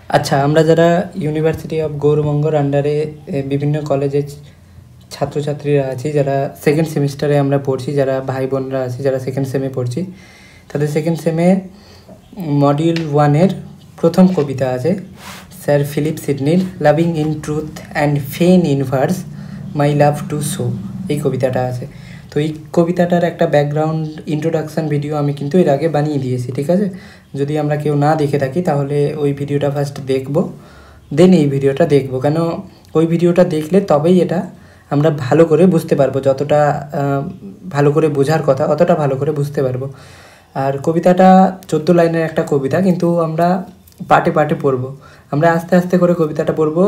আচ্ছা, আমরা যারা ইউনিভার্সিটি অফ গৌরবঙ্গর আন্ডারে বিভিন্ন কলেজের ছাত্রছাত্রীরা আছি, যারা সেকেন্ড সেমিস্টারে আমরা পড়ছি, যারা ভাই বোনরা আছি যারা সেকেন্ড সেমে পড়ছি, তাদের সেকেন্ড সেমে মডিউল 1-এর প্রথম কবিতা আছে স্যার ফিলিপ সিডনির loving in truth and fain in verse my love to show, এই কবিতাটা আছে। তো এই কবিতাটার একটা ব্যাকগ্রাউন্ড ইন্ট্রোডাকশান ভিডিও আমি কিন্তু এর আগে বানিয়ে দিয়েছি, ঠিক আছে? যদি আমরা কেউ না দেখে থাকি তাহলে ওই ভিডিওটা ফার্স্ট দেখব, দেন এই ভিডিওটা দেখব। কেন ওই ভিডিওটা দেখলে তবেই এটা আমরা ভালো করে বুঝতে পারবো, যতটা ভালো করে বোঝার কথা অতটা ভালো করে বুঝতে পারবো। আর কবিতাটা 14 লাইনের একটা কবিতা, কিন্তু আমরা পার্টে পার্টে পড়বো। আমরা আস্তে আস্তে করে কবিতাটা পড়বো,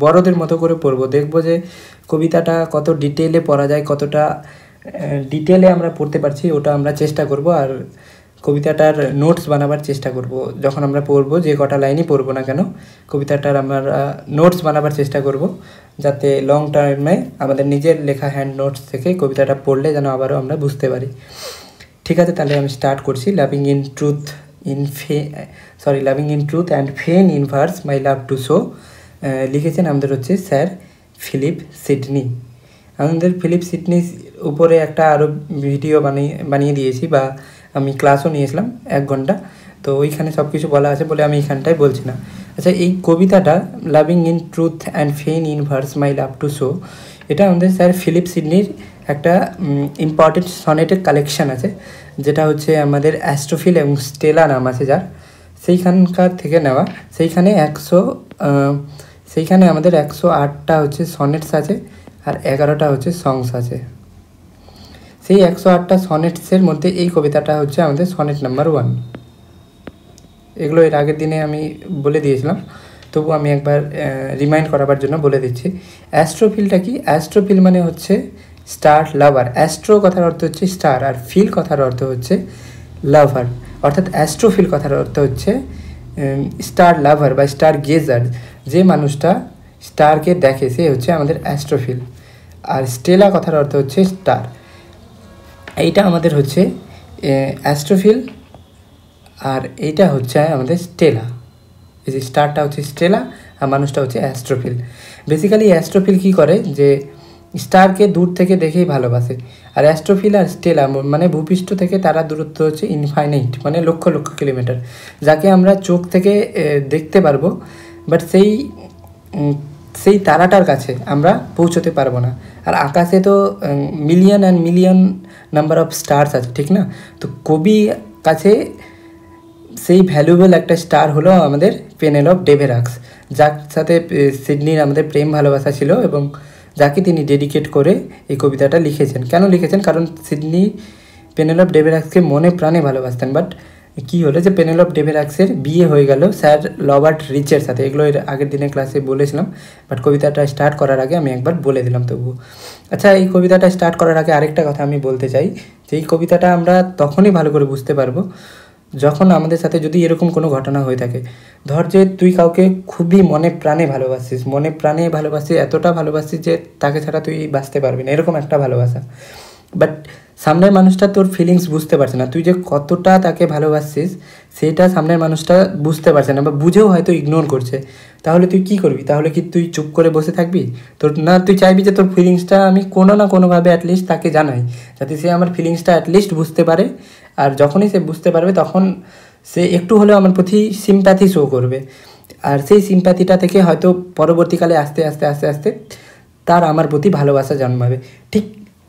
বড়দের মতো করে পড়বো। দেখবো যে কবিতাটা কত ডিটেলে পড়া যায়, কতটা ডিটেলে আমরা পড়তে পারছি, ওটা আমরা চেষ্টা করব। আর কবিতাটার নোটস বানাবার চেষ্টা করব। যখন আমরা পড়বো, যে কটা লাইনই পড়বো না কেন, কবিতাটার আমরা নোটস বানাবার চেষ্টা করব, যাতে লং টাইমে আমাদের নিজের লেখা হ্যান্ড নোটস থেকে কবিতাটা পড়লে যেন আবারও আমরা বুঝতে পারি। ঠিক আছে, তাহলে আমি স্টার্ট করছি। Loving in truth and fain in verse my love to show. লিখেছেন আমাদের হচ্ছে স্যার ফিলিপ সিডনি। আমাদের ফিলিপ সিডনির উপরে একটা আরও ভিডিও বানিয়ে দিয়েছি, বা আমি ক্লাসও নিয়েছিলাম 1 ঘন্টা। তো ওইখানে সব কিছু বলা আছে বলে আমি এইখানটায় বলছি না। আচ্ছা, এই কবিতাটা loving in truth and fain in verse my love to show, এটা আমাদের স্যার ফিলিপ সিডনির একটা ইম্পর্টেন্ট সনেটের কালেকশান আছে, যেটা হচ্ছে আমাদের অ্যাস্ট্রোফিল এবং স্টেলা নাম আছে যার, সেইখানকার থেকে নেওয়া। সেইখানে আমাদের 108টা হচ্ছে সনেটস আছে, আর 11টা হচ্ছে সংস আছে। সেই 108টা সনেটসের মধ্যে এই কবিতাটা হচ্ছে আমাদের সনেট নাম্বার 1। এগুলো এর আগের দিনে আমি বলে দিয়েছিলাম, তবু আমি একবার রিমাইন্ড করাবার জন্য বলে দিচ্ছি। অ্যাস্ট্রোফিলটা কি? অ্যাস্ট্রোফিল মানে হচ্ছে স্টার লাভার। অ্যাস্ট্রো কথার অর্থ হচ্ছে স্টার, আর ফিল কথার অর্থ হচ্ছে লাভার। অর্থাৎ অ্যাস্ট্রোফিল কথার অর্থ হচ্ছে স্টার লাভার বা স্টার গেজার। যে মানুষটা স্টারকে দেখে সে হচ্ছে আমাদের অ্যাস্ট্রোফিল। আর স্টেলা কথার অর্থ হচ্ছে স্টার। এইটা আমাদের হচ্ছে অ্যাস্ট্রোফিল, আর এইটা হচ্ছে আমাদের স্টেলা। এই যে স্টারটা হচ্ছে স্টেলা, আর মানুষটা হচ্ছে অ্যাস্ট্রোফিল। বেসিক্যালি অ্যাস্ট্রোফিল কী করে, যে স্টারকে দূর থেকে দেখেই ভালোবাসে। আর অ্যাস্ট্রোফিল আর স্টেলা মানে ভূপৃষ্ঠ থেকে তারা দূরত্ব হচ্ছে ইনফাইনাইট, মানে লক্ষ লক্ষ কিলোমিটার, যাকে আমরা চোখ থেকে দেখতে পারবো, বাট সেই তারাটার কাছে আমরা পৌঁছতে পারবো না। আর আকাশে তো million and million number of stars আছে, ঠিক না? তো কবি কাছে সেই ভ্যালুয়েবল একটা স্টার হলো আমাদের পেনেলপ ডেভেরাক্স, যার সাথে সিডনির আমাদের প্রেম ভালোবাসা ছিল, এবং যাকে তিনি ডেডিকেট করে এই কবিতাটা লিখেছেন। কেন লিখেছেন? কারণ সিডনি পেনেলপ ডেভেরাক্সকে মনে প্রাণে ভালোবাসতেন। বাট কী হলো যে পেনেলপ ডেভেরাক্সের বিয়ে হয়ে গেল স্যার রবার্ট রিচের সাথে। এগুলো এর আগের দিনের ক্লাসে বলেছিলাম, বাট কবিতাটা স্টার্ট করার আগে আমি একবার বলে দিলাম তবুও। আচ্ছা, এই কবিতাটা স্টার্ট করার আগে আরেকটা কথা আমি বলতে চাই, যে এই কবিতাটা আমরা তখনই ভালো করে বুঝতে পারবো যখন আমাদের সাথে যদি এরকম কোনো ঘটনা হয়ে থাকে। ধর যে তুই কাউকে খুবই মনে প্রাণে ভালোবাসিস, এতটা ভালোবাসিস যে তাকে ছাড়া তুই বাঁচতে পারবি না, এরকম একটা ভালোবাসা। বাট সামনের মানুষটা তোর ফিলিংস বুঝতে পারছে না, তুই যে কতটা তাকে ভালোবাসিস সেটা সামনের মানুষটা বুঝতে পারছে না, বা বুঝেও হয়তো ইগনোর করছে। তাহলে তুই কী করবি? তাহলে কি তুই চুপ করে বসে থাকবি? তুই চাইবি যে তোর ফিলিংসটা আমি কোনো না কোনোভাবে অ্যাটলিস্ট তাকে জানাই, যাতে সে আমার ফিলিংসটা অ্যাটলিস্ট বুঝতে পারে। আর যখনই সে বুঝতে পারবে তখন সে একটু হলেও আমার প্রতি সিম্প্যাথি শো করবে, আর সেই সিম্প্যাথিটা থেকে হয়তো পরবর্তীকালে আস্তে আস্তে আস্তে আস্তে তার আমার প্রতি ভালোবাসা জন্মাবে। ঠিক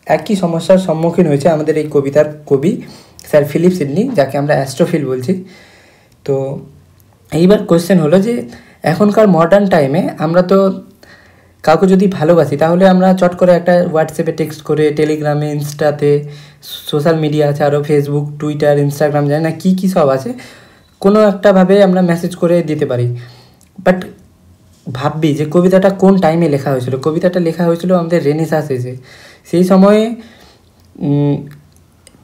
একই সমস্যার সম্মুখীন হয়েছে আমাদের এই কবিতার কবি স্যার ফিলিপ সিডনি, যাকে আমরা অ্যাস্ট্রোফিল বলছি। তো এইবার কোয়েশ্চেন হলো যে এখনকার মডার্ন টাইমে আমরা তো কাউকে যদি ভালোবাসি তাহলে আমরা চট করে একটা হোয়াটসঅ্যাপে টেক্সট করে, টেলিগ্রামে, ইনস্টাতে, সোশ্যাল মিডিয়া আছে আরও, ফেসবুক, টুইটার, ইনস্টাগ্রাম, জানি না কী কী সব আছে, কোনো একটাভাবে আমরা মেসেজ করে দিতে পারি। বাট ভাববি যে কবিতাটা কোন টাইমে লেখা হয়েছিল? কবিতাটা লেখা হয়েছিল আমাদের রেনেসাঁস এসে। সেই সময়ে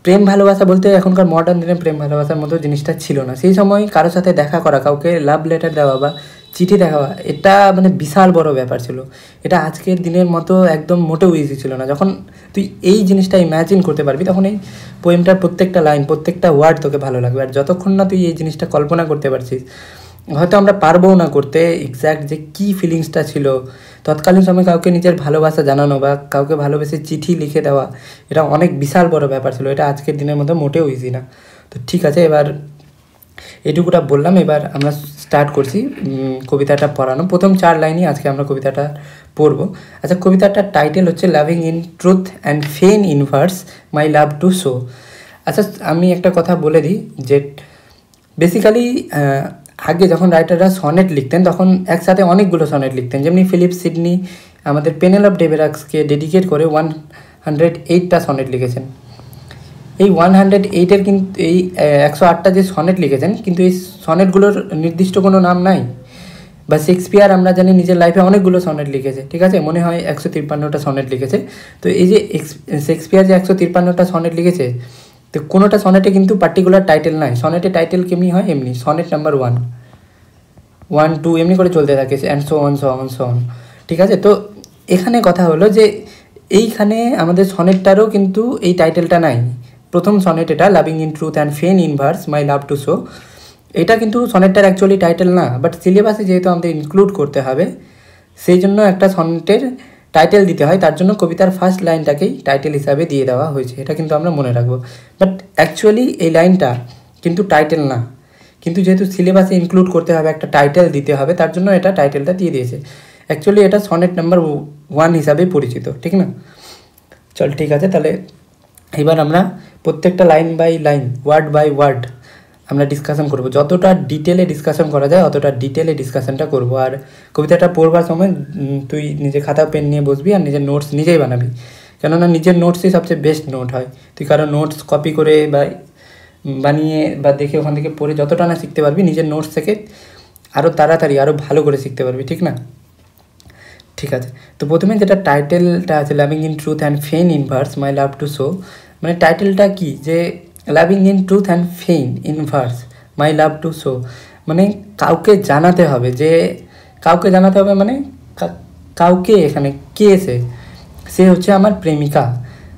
প্রেম ভালোবাসা বলতে এখনকার মডার্ন দিনে প্রেম ভালোবাসার মতো জিনিসটা ছিল না। সেই সময় কারোর সাথে দেখা করা, কাউকে লাভ লেটার দেওয়া বা চিঠি দেওয়া, এটা মানে বিশাল বড় ব্যাপার ছিল। এটা আজকের দিনের মতো একদম মোটেও ইজি ছিল না। যখন তুই এই জিনিসটা ইম্যাজিন করতে পারবি তখন এই পোয়েমটার প্রত্যেকটা লাইন, প্রত্যেকটা ওয়ার্ড তোকে ভালো লাগবে। আর যতক্ষণ না তুই এই জিনিসটা কল্পনা করতে পারছিস হয়তো আমরা পারবও না করতে এক্স্যাক্ট যে কী ফিলিংসটা ছিল তৎকালীন সময় কাউকে নিজের ভালোবাসা জানানো বা কাউকে ভালোবেসে চিঠি লিখে দেওয়া, এটা অনেক বিশাল বড় ব্যাপার ছিল, এটা আজকের দিনের মধ্যে মোটেও ইজি না। তো ঠিক আছে, এবার এটুকুটা বললাম, এবার আমরা স্টার্ট করছি কবিতাটা পড়ানো। প্রথম 4 লাইনই আজকে আমরা কবিতাটা পড়বো। আচ্ছা, কবিতাটার টাইটেল হচ্ছে loving in truth and fain in verse my love to show. আচ্ছা, আমি একটা কথা বলে দিই যে বেসিক্যালি আগে যখন রাইটাররা সনেট লিখতেন তখন একসাথে অনেকগুলো সনেট লিখতেন, যেমনি ফিলিপ সিডনি আমাদের পেনেলপ ডেভেরাক্সকে ডেডিকেট করে 108টা সনেট লিখেছেন। এই 108-এর কিন্তু এই 108টা যে সনেট লিখেছেন, কিন্তু এই সনেটগুলোর নির্দিষ্ট কোনো নাম নাই। বা শেক্সপিয়ার আমরা জানি নিজের লাইফে অনেকগুলো সনেট লিখেছে, ঠিক আছে, মনে হয় 153টা সনেট লিখেছে। তো এই যে শেক্সপিয়ার যে 153টা সনেট লিখেছে, তো কোনোটা সনেটে কিন্তু পার্টিকুলার টাইটেল নাই। সনেটের টাইটেল কেমনি হয়, এমনি সনেট নাম্বার 1, 1, 2 এমনি করে চলতে থাকে, and so on so on so on, ঠিক আছে। তো এখানে কথা হলো যে এইখানে আমাদের সনেটটারও কিন্তু এই টাইটেলটা নাই। প্রথম সনেট এটা, loving in truth and fain in verse my love to show, এটা কিন্তু সনেটটার অ্যাকচুয়ালি টাইটেল না, বাট সিলেবাসে যেহেতু আমাদের ইনক্লুড করতে হবে সেই জন্য একটা সনেটের টাইটেল দিতে হয়, তার জন্য কবিতার ফার্স্ট লাইনটাকেই টাইটেল হিসাবে দিয়ে দেওয়া হয়েছে, এটা কিন্তু আমরা মনে রাখবো। বাট অ্যাকচুয়ালি এই লাইনটা কিন্তু টাইটেল না, কিন্তু যেহেতু সিলেবাসে ইনক্লুড করতে হবে একটা টাইটেল দিতে হবে, তার জন্য এটা টাইটেলটা দিয়ে দিয়েছে। অ্যাকচুয়ালি এটা সনেট নাম্বার 1 হিসাবে পরিচিত, ঠিক না? চল ঠিক আছে, তাহলে এবার আমরা প্রত্যেকটা line by line, word by word আমরা ডিসকাশন করব। যতটা ডিটেলে ডিসকাশন করা যায় অতটা ডিটেলে ডিসকাশনটা করব। আর কবিতাটা পড়বার সময় তুই নিজে খাতা পেন নিয়ে বসবি আর নিজের নোটস নিজেই বানাবি, কেননা নিজের নোটসই সবচেয়ে বেস্ট নোট হয়। তুই কারো নোটস কপি করে বা বানিয়ে বা দেখে ওখান থেকে পড়ে যতটা না শিখতে পারবি, নিজের নোটস থেকে আরও তাড়াতাড়ি আরও ভালো করে শিখতে পারবি, ঠিক না? ঠিক আছে, তো প্রথমে যেটা টাইটেলটা আছে, loving in truth and fain in verse my love to show, মানে টাইটেলটা কি, যে loving in truth and fain in verse my love to show, মানে কাউকে জানাতে হবে, যে কাউকে জানাতে হবে মানে কাউকে, এখানে কে সে হচ্ছে আমার প্রেমিকা,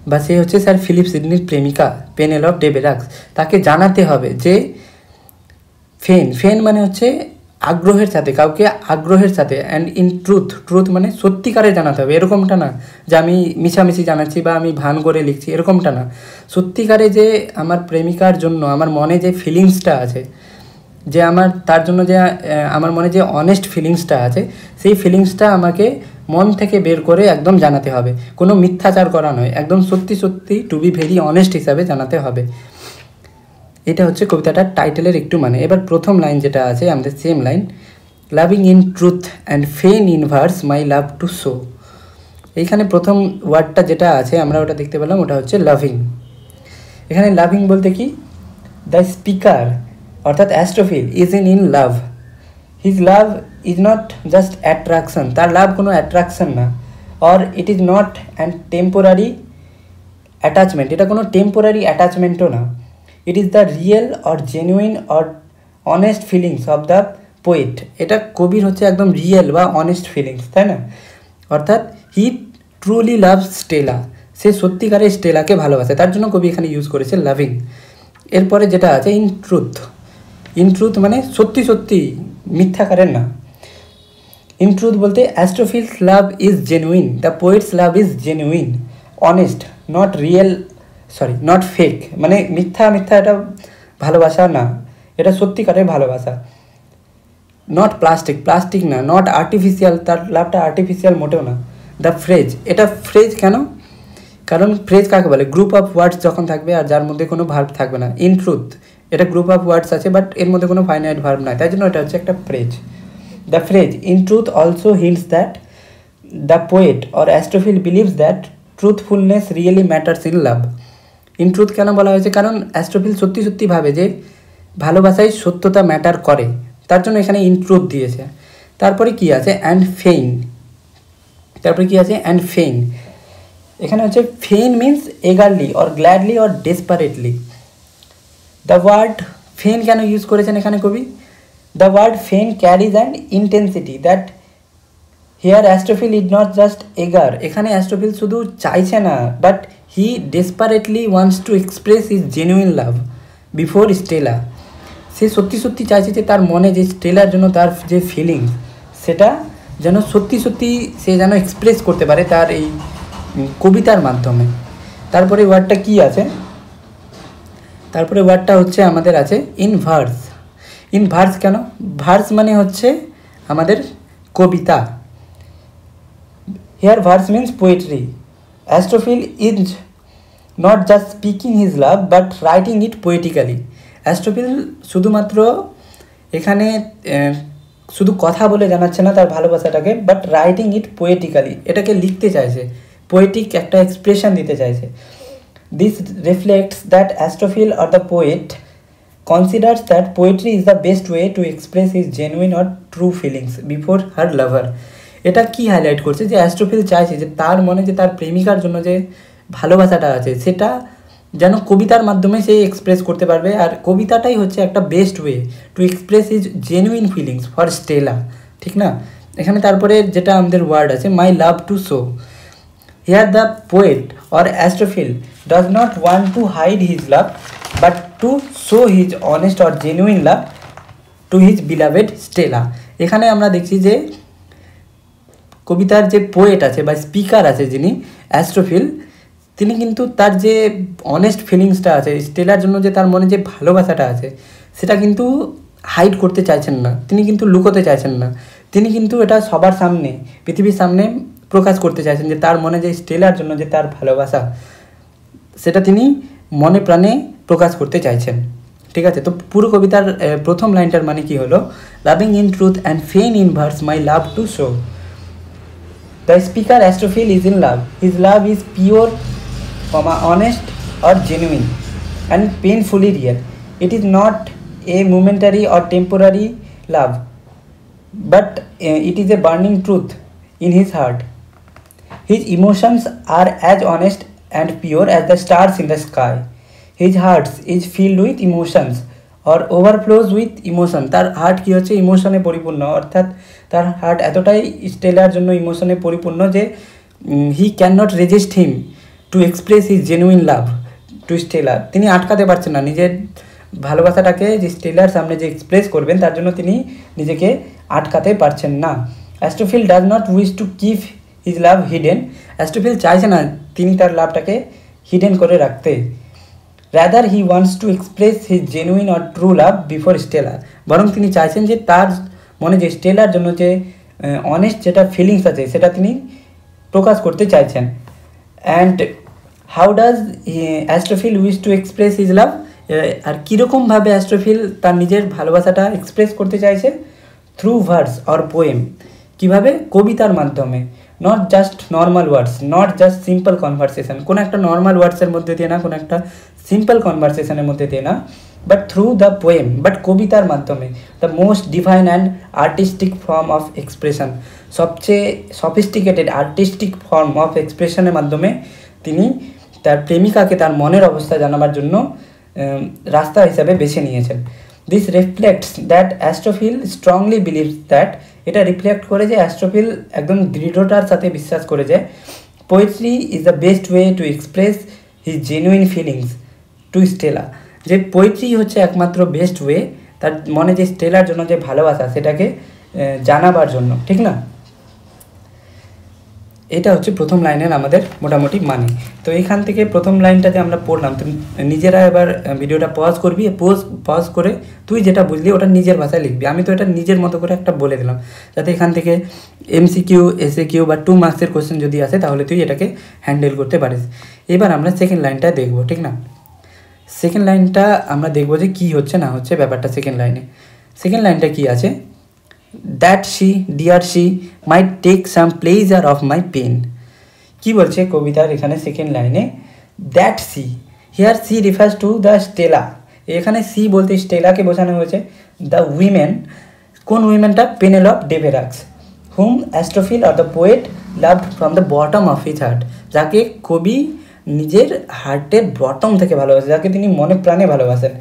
বা সে হচ্ছে স্যার ফিলিপ সিডনির প্রেমিকা পেনেলপ ডেভেরাক্স। তাকে জানাতে হবে যে ফেন মানে হচ্ছে আগ্রহের সাথে, কাউকে আগ্রহের সাথে, অ্যান্ড ইন ট্রুথ মানে সত্যিকারে জানাতে হবে। এরকমটা না যে আমি মিশামিশি জানাচ্ছি বা আমি ভান করে লিখছি, এরকমটা না। সত্যিকারে যে আমার প্রেমিকার জন্য আমার মনে যে ফিলিংসটা আছে, যে আমার তার জন্য যে আমার মনে যে অনেস্ট ফিলিংসটা আছে, সেই ফিলিংসটা আমাকে মন থেকে বের করে একদম জানাতে হবে, কোনো মিথ্যাচার করা নয়, একদম সত্যি সত্যি টু বি ভেরি অনেস্ট হিসাবে জানাতে হবে। এটা হচ্ছে কবিতাটার টাইটেলের একটু মানে। এবার প্রথম লাইন যেটা আছে আমাদের same line, loving in truth and fain in verse my love to show. এইখানে প্রথম ওয়ার্ডটা যেটা আছে আমরা ওটা দেখতে পেলাম, ওটা হচ্ছে লাভিং। এখানে লাভিং বলতে কি, দ্য স্পিকার অর্থাৎ Astrophil is in love, his love is not just attraction, তার লাভ কোনো অ্যাট্রাকশন না, or it is not and temporary attachment, এটা কোনো টেম্পোরারি অ্যাটাচমেন্টও না। It is the real or genuine or honest feelings of the poet, এটা কবির হচ্ছে একদম রিয়েল বা অনেস্ট ফিলিংস, তাই না? অর্থাৎ হি ট্রুলি লাভস স্টেলা, সে সত্যিকারে স্টেলাকে ভালোবাসে, তার জন্য কবি এখানে ইউজ করেছে লাভিং। এরপরে যেটা আছে ইন ট্রুথ মানে সত্যি সত্যি, মিথ্যাকারের না। ইন ট্রুথ বলতে Astrophil's love is genuine, the poet's love is genuine, honest, not real, sorry not fake, মানে মিথ্যা এটা ভালোবাসা না, এটা সত্যিকারের ভালোবাসা। নট প্লাস্টিক না, নট আর্টিফিশিয়াল, তার লাভটা আর্টিফিশিয়াল মোটেও না। দ্য ফ্রেজ, এটা ফ্রেজ কেন, কারণ ফ্রেজ কাকে বলে, গ্রুপ অফ ওয়ার্ডস যখন থাকবে আর যার মধ্যে কোনো ভার্ব থাকবে না। ইন ট্রুথ এটা গ্রুপ অফ ওয়ার্ডস আছে বাট এর মধ্যে কোনো ফাইনাইট ভার্ব নাই, তাই জন্য এটা হচ্ছে একটা phrase. The phrase in truth also hints that the poet or Astrophil believes that truthfulness really matters in love. In truth কেন বলা হয়েছে, কারণ অ্যাস্ট্রোফিল সত্যি সত্যি ভাবে যে ভালোবাসায় সত্যতা ম্যাটার করে, তার জন্য এখানে ইন ট্রুথ দিয়েছে। তারপরে কি আছে, অ্যান্ড ফেইন, তারপরে কি আছে অ্যান্ড ফেইন, এখানে হচ্ছে fain means eagerly or gladly or desperately. The word fain কেন ইউজ করেছেন এখানে কবি, the word fain carries and intensity that here Astrophil is not just eager, এখানে অ্যাস্ট্রোফিল শুধু চাইছে না, but he desperately wants to express his genuine love before Stella. সে সত্যি সত্যি চাইছে যে তার মনে যে স্টেলার জন্য তার যে ফিলিংস সেটা যেন সত্যি সত্যি সে যেন এক্সপ্রেস করতে পারে তার এই কবিতার মাধ্যমে। তারপরে ওয়ার্ডটা কি আছে, তারপরে ওয়ার্ডটা হচ্ছে আমাদের আছে ইন ভার্স। ইন ভার্স কেন? ভার্স মানে হচ্ছে আমাদের কবিতা। Here verse means poetry. Astrophil is not just speaking his love but writing it poetically. Astrophil শুধুমাত্র এখানে শুধু কথা বলে জানাচ্ছে না তার ভালোবাসাটাকে, বাট রাইটিং ইট পোয়েটিক্যালি, এটাকে লিখতে চাইছে, পোয়েটিক একটা এক্সপ্রেশন দিতে চাইছে। This reflects that Astrophil or the poet considers that poetry is the best way to express his genuine or true feelings before her lover. এটা কি হাইলাইট করছে যে অ্যাস্ট্রোফিল চাইছে যে তার মনে যে তার প্রেমিকার জন্য যে ভালোবাসাটা আছে সেটা যেন কবিতার মাধ্যমে সে এক্সপ্রেস করতে পারবে, আর কবিতাটাই হচ্ছে একটা best way to express his genuine feelings for Stella, ঠিক না? এখানে তারপরে যেটা আমাদের ওয়ার্ড আছে my love to show. Here the poet or Astrophil does not want to hide his love but to show his honest or genuine love to his beloved Stella. এখানে আমরা দেখছি যে কবিতার যে পোয়েট আছে বা স্পিকার আছে যিনি অ্যাস্ট্রোফিল, তিনি কিন্তু তার যে অনেস্ট ফিলিংসটা আছে স্টেলার জন্য, যে তার মনে যে ভালোবাসাটা আছে সেটা কিন্তু হাইড করতে চাইছেন না, তিনি কিন্তু লুকোতে চাইছেন না, তিনি কিন্তু এটা সবার সামনে, পৃথিবীর সামনে প্রকাশ করতে চাইছেন যে তার মনে যে স্টেলার জন্য যে তার ভালোবাসা সেটা তিনি মনে প্রাণে প্রকাশ করতে চাইছেন। ঠিক আছে, তো পুরো কবিতার প্রথম লাইনটার মানে কি হলো, loving in truth and fain in verse my love to show. The speaker Astrophil is in love. His love is pure, honest or genuine and painfully real. It is not a momentary or temporary love, but it is a burning truth in his heart. His emotions are as honest and pure as the stars in the sky. His heart is filled with emotions or overflows with emotion. তার heart কি হচ্ছে ইমোশনে পরিপূর্ণ, অর্থাৎ তার heart এতটাই stellar জন্য ইমোশনে পরিপূর্ণ যে he can not resist him to express his genuine love two stellar. তিনি আটকাতে পারছেন না নিজের ভালোবাসাটাকে যে স্টেলার সামনে যে এক্সপ্রেস করবেন তার জন্য তিনি নিজেকে আটকাতে পারছেন না। Astrophil does not wish to keep his love hidden. Astrophil চাইছে না তিনি তার লাভটাকে হিডেন করে রাখতে। Rather he wants to express his genuine or true love before স্টেলার। বরং তিনি চাইছেন যে তার মনে যে স্টেলার জন্য যে অনেস্ট যেটা ফিলিংস আছে সেটা তিনি প্রকাশ করতে চাইছেন। And how does Astrophil wish to express his love? আর কীরকমভাবে অ্যাস্ট্রোফিল তার নিজের ভালোবাসাটা এক্সপ্রেস করতে চাইছে? Through verse or poem. কীভাবে? কবিতার মাধ্যমে। Not just normal words, not just simple conversation, কোনো একটা নর্মাল ওয়ার্ডসের মধ্যে দিয়ে না, কোনো একটা সিম্পল কনভারসেশনের মধ্যে দিয়ে না, but through the poem, but কবিতার মাধ্যমে। The most divine and artistic form of expression, সবচেয়ে সফিস্টিকেটেড আর্টিস্টিক ফর্ম অফ এক্সপ্রেশনের মাধ্যমে তিনি তার প্রেমিকাকে তার মনের অবস্থা জানাবার জন্য রাস্তা হিসাবে বেছে নিয়েছেন। This reflects that Astrophil strongly believes that, এটা রিফ্লেক্ট করে যে অ্যাস্ট্রোফিল একদম দৃঢ়তার সাথে বিশ্বাস করে যে poetry is the best way to express his genuine feelings to Stella. যে পোয়েট্রি হচ্ছে একমাত্র বেস্ট ওয়ে তার মনে যে স্টেলার জন্য যে ভালোবাসা সেটাকে জানাবার জন্য, ঠিক না? এটা হচ্ছে প্রথম লাইনের আমাদের মোটামুটি মানে। তো এখান থেকে প্রথম লাইনটা যে আমরা পড়লাম, তো নিজেরা এবার ভিডিওটা পজ করবি, পজ করে তুই যেটা বুঝলি ওটা নিজের ভাষায় লিখবি। আমি তো এটা নিজের মতো করে একটা বলে দিলাম, যাতে এখান থেকে MCQ, SAQ বা 2 মার্কসের কোশ্চেন যদি আসে তাহলে তুই এটাকে হ্যান্ডেল করতে পারিস। এবার আমরা সেকেন্ড লাইনটা দেখবো, ঠিক না? সেকেন্ড লাইনটা আমরা দেখবো যে কী হচ্ছে না হচ্ছে ব্যাপারটা সেকেন্ড লাইনে। সেকেন্ড লাইনটা কী আছে? That she, dear she, might take some pleasure of my pain. কী বলছে কবিতার এখানে সেকেন্ড লাইনে? That she, here she refers to the Stella. এখানে সি বলতে স্টেলাকে বোঝানো হয়েছে। দ্য উইমেন, কোন উইমেনটা? Penelope Devereux, hmm Astrophil or the poet loved from the bottom of his heart, যাকে কবি নিজের হার্টের বটম থেকে ভালোবাসে, যাকে তিনি মনে প্রাণে ভালোবাসেন।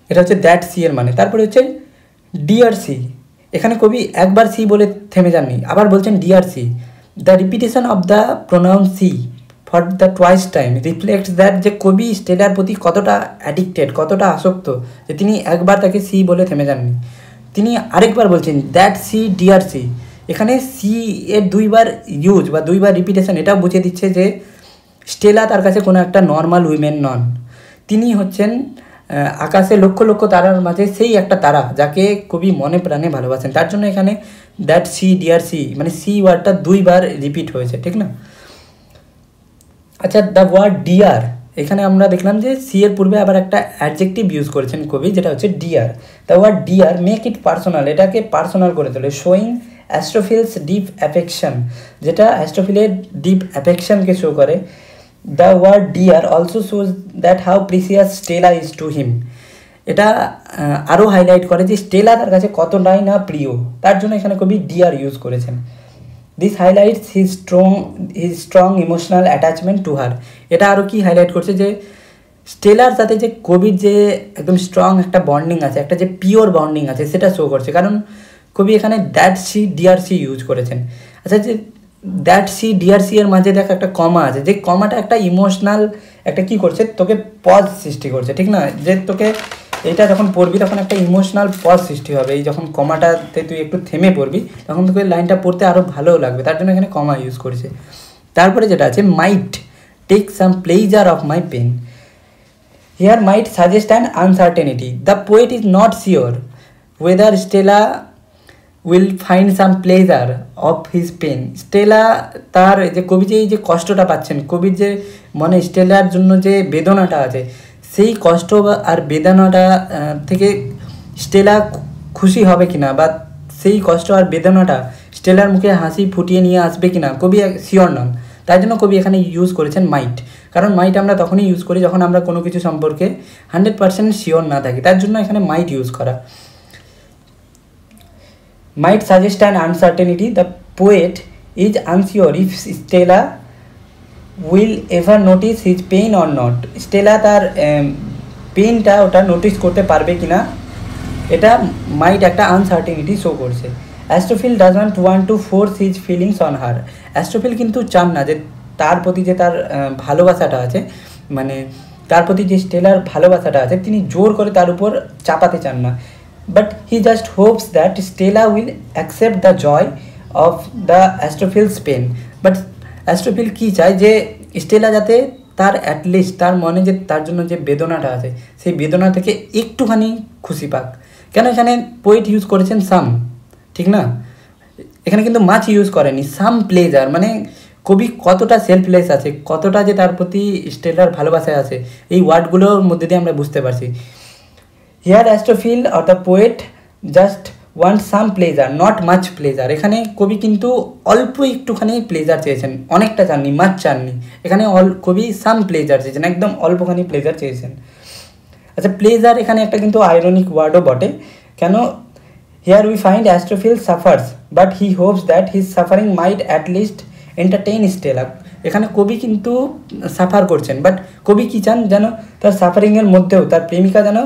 এটা হচ্ছে দ্যাট সি এর মানে। তারপরে হচ্ছে ডিয়ার সি। এখানে কবি একবার সি বলে থেমে যাননি, আবার বলছেন dear she. The repetition of the pronoun she for the twice time reflects that যে কবি স্টেলার প্রতি কতটা অ্যাডিক্টেড, কতটা আসক্ত, যে তিনি একবার তাকে সি বলে থেমে যাননি, তিনি আরেকবার বলছেন দ্যাট সি ডিয়ার সি। এখানে সি এর দুইবার ইউজ বা দুইবার রিপিটেশন এটাও বুঝিয়ে দিচ্ছে যে স্টেলা তার কাছে কোনো একটা নর্মাল উইমেন নন, তিনি হচ্ছেন আকাশে লক্ষ লক্ষ তারার মাঝে সেই একটা তারা যাকে কবি মনে প্রাণে ভালোবাসেন। তার জন্য এখানে দ্যাট সি ডিয়ার সি মানে সি ওয়ার্ডটা দুইবার রিপিট হয়েছে, ঠিক না? আচ্ছা, দ্য ওয়ার্ড ডিয়ার, এখানে আমরা দেখলাম যে সি এর পূর্বে আবার একটা অ্যাডজেক্টিভ ইউজ করেছেন কবি, যেটা হচ্ছে dear. The word dear make it personal, এটাকে পার্সোনাল করে তোলে, শোয়িং অ্যাস্ট্রোফিলস ডিপ অ্যাফেকশন, যেটা অ্যাস্ট্রোফিলের ডিপ অ্যাফেকশনকে শো করে। The word dear also shows that how precious Stella is to him, এটা আরও হাইলাইট করে যে স্টেলা তার কাছে কতটাই না প্রিয়, তার জন্য এখানে কবি ডিয়ার ইউজ করেছেন। This highlights his strong emotional attachment to her, এটা আরও কি হাইলাইট করছে যে স্টেলার সাথে যে কবির যে একদম স্ট্রং একটা বন্ডিং আছে, একটা যে পিওর বন্ডিং আছে, সেটা শো করছে, কারণ কবি এখানে that she dear she use করেছেন। আচ্ছা, যে দ্যাট সি ডিয়ার সি এর মাঝে দেখ একটা কমা আছে, যে কমাটা একটা ইমোশনাল একটা কি করছে, তোকে পজ সৃষ্টি করছে, ঠিক না? যে তোকে এটা যখন পড়বি তখন একটা ইমোশনাল পজ সৃষ্টি হবে, এই যখন কমাটাতে তুই একটু থেমে পড়বি তখন তোকে লাইনটা পড়তে আরও ভালোও লাগবে, তার জন্য এখানে কমা ইউজ করেছে। তারপরে যেটা আছে might take some pleasure of my pain, here might suggest an uncertainty, the poet is not sure whether Stella will find some pleasure of his pain. Stella তার যে কবি যে এই যে কষ্টটা পাচ্ছেন, কবির যে মনে স্টেলার জন্য যে বেদনাটা আছে, সেই কষ্ট আর বেদনাটা থেকে স্টেলা খুশি হবে কিনা, বা সেই কষ্ট আর বেদনাটা স্টেলার মুখে হাসি ফুটিয়ে নিয়ে আসবে কিনা, কবি শিওর নন। তাই জন্য কবি এখানে ইউজ করেছেন মাইট, কারণ মাইট আমরা তখনই ইউজ করি যখন আমরা কোনো কিছু সম্পর্কে 100% শিওর না থাকি, তার জন্য এখানে মাইট ইউজ করা। might suggest an uncertainty, the poet is unsure if Stella will ever notice his pain or not. Stella তার পেনটা ওটা নোটিস করতে পারবে কিনা, এটা মাইট একটা আনসার্টেনিটি শো করছে। Astrophil does not want to force his feelings on her, Astrophil কিন্তু চান না যে তার প্রতি যে তার ভালোবাসাটা আছে, মানে তার প্রতি যে স্টেলার ভালোবাসাটা আছে, তিনি জোর করে তার উপর চাপাতে চান না, but he just hopes that Stella will accept the joy of the Astrophil's pain. But Astrophil কি চায় যে স্টেলা যাতে তার অ্যাটলিস্ট তার মনে যে তার জন্য যে বেদনাটা আছে সেই বেদনা থেকে একটুখানি খুশি পাক। কেন এখানে পোয়েট ইউজ করেছেন সাম, ঠিক না? এখানে কিন্তু মাছ ইউজ করেনি, সাম প্লেজার, মানে কবি কতটা সেলফলেস আছে, কতটা যে তার প্রতি স্টেলার ভালোবাসায় আছে, এই ওয়ার্ডগুলোর মধ্যে দিয়ে আমরা বুঝতে পারছি। Here Astrophil or the poet just want some pleasure not much pleasure, এখানে কবি কিন্তু অল্প একটুখানি প্লেজার চেয়েছেন, অনেকটা চাননি, মাছ চাননি, এখানে কবি সাম প্লেজার চেয়েছেন, একদম অল্পখানি প্লেজার চেয়েছেন। আচ্ছা, প্লেজার এখানে একটা কিন্তু আইরনিক ওয়ার্ডও বটে, কেন? Here we find Astrophil suffers but he hopes that his suffering might at least entertain Stella, এখানে কবি কিন্তু সাফার করছেন, বাট কবি কী চান যেন তার সাফারিংয়ের মধ্যেও তার প্রেমিকা যেন